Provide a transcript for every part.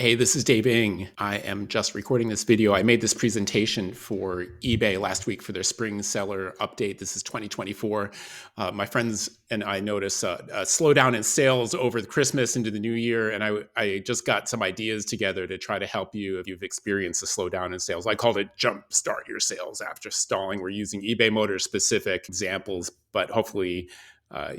Hey, this is Dave Ing. I am just recording this video. I made this presentation for eBay last week for their spring seller update. This is 2024. My friends and I noticed a slowdown in sales over the Christmas into the new year, and I just got some ideas together to try to help you if you've experienced a slowdown in sales. I called it Jumpstart Your Sales After Stalling. We're using eBay Motors specific examples, but hopefully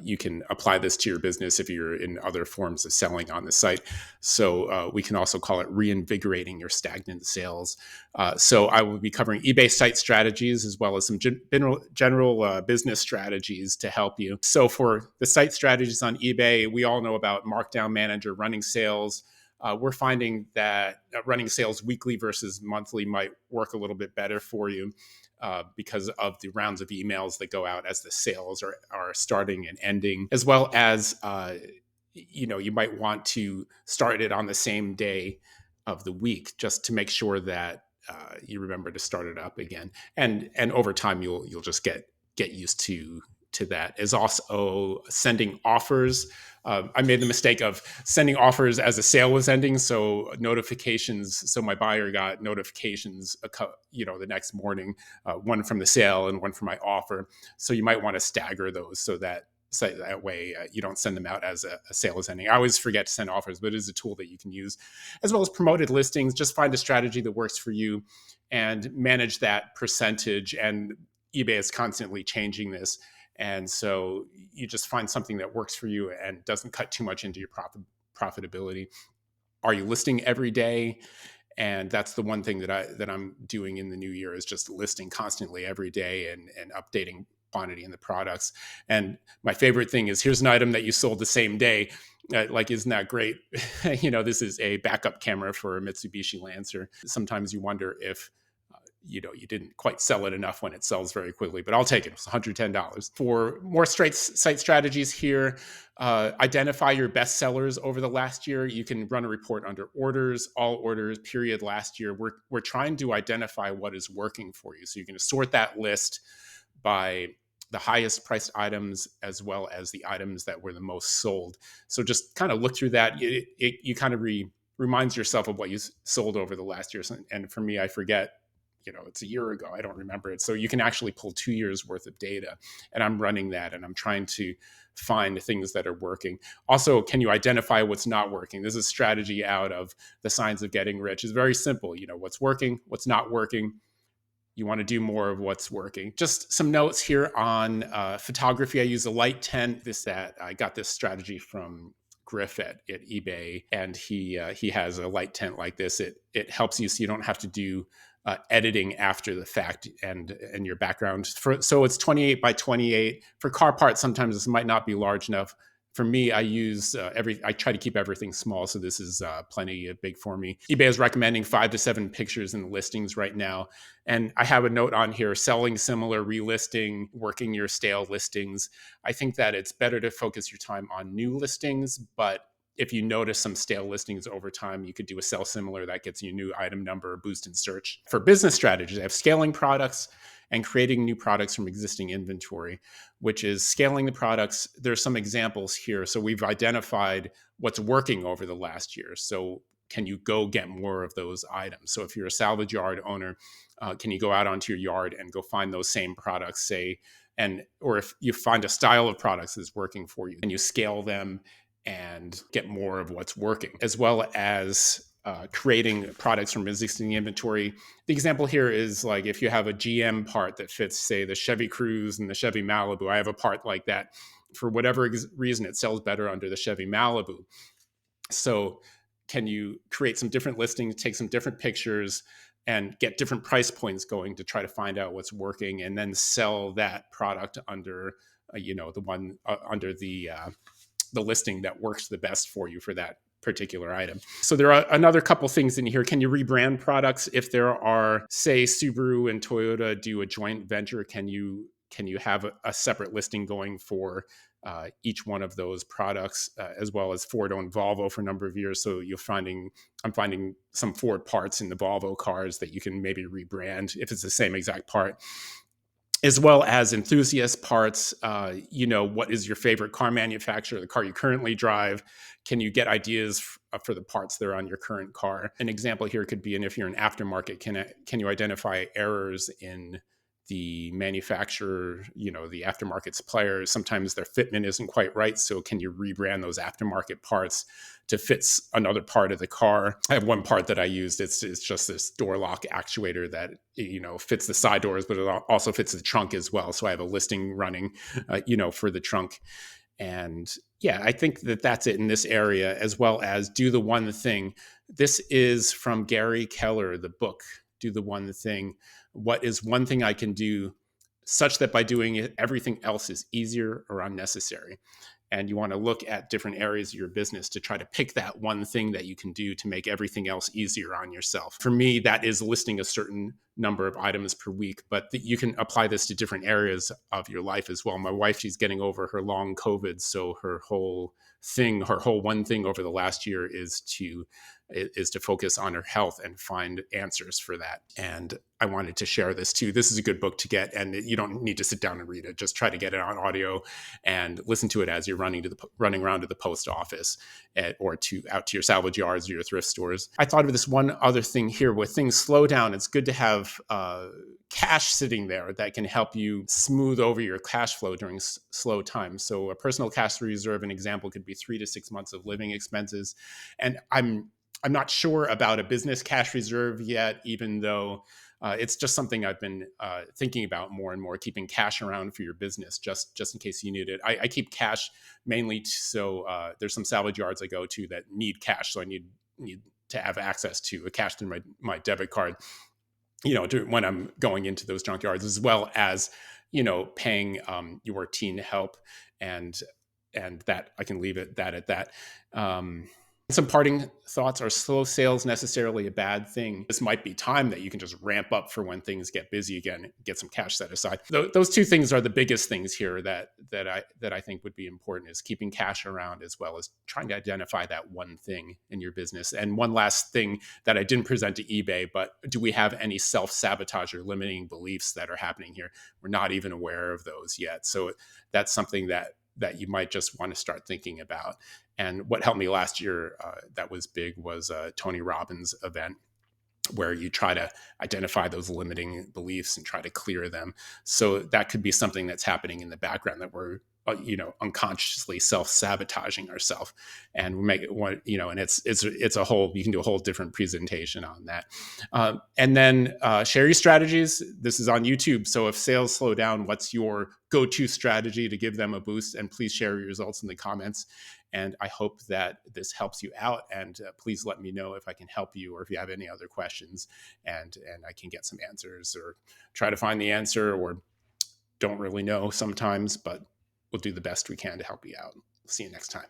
you can apply this to your business if you're in other forms of selling on the site. So we can also call it reinvigorating your stagnant sales. So I will be covering eBay site strategies as well as some general business strategies to help you. So for the site strategies on eBay, we all know about Markdown Manager, running sales. We're finding that running sales weekly versus monthly might work a little bit better for you. Because of the rounds of emails that go out as the sales are starting and ending, as well as you might want to start it on the same day of the week just to make sure that you remember to start it up again. And over time, you'll just get used to that. Is also sending offers. I made the mistake of sending offers as a sale was ending, so notifications. So my buyer got notifications, the next morning, one from the sale and one from my offer. So you might want to stagger those so that way you don't send them out as a sale is ending. I always forget to send offers, but it is a tool that you can use, as well as promoted listings. Just find a strategy that works for you and manage that percentage. And eBay is constantly changing this. And so you just find something that works for you and doesn't cut too much into your profitability. Are you listing every day? And that's the one thing that I'm doing in the new year, is just listing constantly every day and updating quantity in the products. And my favorite thing is, here's an item that you sold the same day. Isn't that great? This is a backup camera for a Mitsubishi Lancer. Sometimes you wonder if you didn't quite sell it enough when it sells very quickly, but I'll take it. It's $110. For more straight site strategies here, identify your best sellers over the last year. You can run a report under orders, all orders, period, last year. We're trying to identify what is working for you. So you can sort that list by the highest priced items as well as the items that were the most sold. So just kind of look through that. You kind of reminds yourself of what you sold over the last year. And for me, I forget, it's a year ago. I don't remember it. So you can actually pull 2 years worth of data, and I'm running that and I'm trying to find things that are working. Also, can you identify what's not working? This is a strategy out of The Signs of Getting Rich. It's very simple. What's working, what's not working. You want to do more of what's working. Just some notes here on photography. I use a light tent. I got this strategy from Griff at eBay, and he has a light tent like this. It helps you so you don't have to do editing after the fact and your background. So it's 28 by 28. For car parts, sometimes this might not be large enough. For me, I use I try to keep everything small, so this is plenty big for me. eBay is recommending 5 to 7 pictures in the listings right now. And I have a note on here: selling similar, relisting, working your stale listings. I think that it's better to focus your time on new listings, but if you notice some stale listings over time, you could do a sell similar that gets you a new item number, boost in search. For business strategies, I have scaling products and creating new products from existing inventory, which is scaling the products. There's some examples here. So we've identified what's working over the last year. So can you go get more of those items? So if you're a salvage yard owner, can you go out onto your yard and go find those same products, or if you find a style of products that's working for you, and you scale them and get more of what's working, as well as creating products from existing inventory. The example here is like if you have a GM part that fits, say, the Chevy Cruze and the Chevy Malibu. I have a part like that. For whatever reason, it sells better under the Chevy Malibu. So can you create some different listings, take some different pictures, and get different price points going to try to find out what's working, and then sell that product under, the one under the listing that works the best for you for that particular item. So there are another couple things in here. Can you rebrand products? If there are, say, Subaru and Toyota do a joint venture, can you have a separate listing going for each one of those products, as well as Ford owned Volvo for a number of years. So I'm finding some Ford parts in the Volvo cars that you can maybe rebrand if it's the same exact part. as well as enthusiast parts. What is your favorite car manufacturer, the car you currently drive? Can you get ideas for the parts that are on your current car? An example here could be, and if you're an aftermarket, can you identify errors in the manufacturer, the aftermarket supplier? Sometimes their fitment isn't quite right. So can you rebrand those aftermarket parts to fit another part of the car? I have one part that I used. It's just this door lock actuator that, fits the side doors, but it also fits the trunk as well. So I have a listing running, for the trunk. And yeah, I think that that's it in this area, as well as do the one thing. This is from Gary Keller, the book, Do the One Thing. What is one thing I can do such that by doing it, everything else is easier or unnecessary? And you want to look at different areas of your business to try to pick that one thing that you can do to make everything else easier on yourself. For me, that is listing a certain number of items per week, but you can apply this to different areas of your life as well. My wife, she's getting over her long COVID. So her whole one thing over the last year is to focus on her health and find answers for that. And I wanted to share this too. This is a good book to get, and you don't need to sit down and read it. Just try to get it on audio and listen to it as you're running around to the post office or out to your salvage yards or your thrift stores. I thought of this one other thing here. With things slow down, it's good to have cash sitting there that can help you smooth over your cash flow during slow times. So a personal cash reserve, an example, could be 3 to 6 months of living expenses. And I'm not sure about a business cash reserve yet, even though it's just something I've been thinking about more and more, keeping cash around for your business, just in case you need it. I keep cash mainly so there's some salvage yards I go to that need cash, so I need to have access to a cash through my debit card, when I'm going into those junkyards, as well as paying your teen help, and that I can leave it at that. Some parting thoughts: are slow sales necessarily a bad thing? This might be time that you can just ramp up for when things get busy again, get some cash set aside. Those two things are the biggest things here that I think would be important, is keeping cash around, as well as trying to identify that one thing in your business. And one last thing that I didn't present to eBay, but do we have any self-sabotage or limiting beliefs that are happening here? We're not even aware of those yet. So that's something that you might just want to start thinking about. And what helped me last year that was big was Tony Robbins' event, where you try to identify those limiting beliefs and try to clear them. So that could be something that's happening in the background, that we're unconsciously self-sabotaging ourselves, and we make it one, and it's a whole, you can do a whole different presentation on that. And then share your strategies. This is on YouTube. So if sales slow down, what's your go-to strategy to give them a boost? And please share your results in the comments. And I hope that this helps you out. And please let me know if I can help you, or if you have any other questions, and I can get some answers, or try to find the answer, or don't really know sometimes, but we'll do the best we can to help you out. See you next time.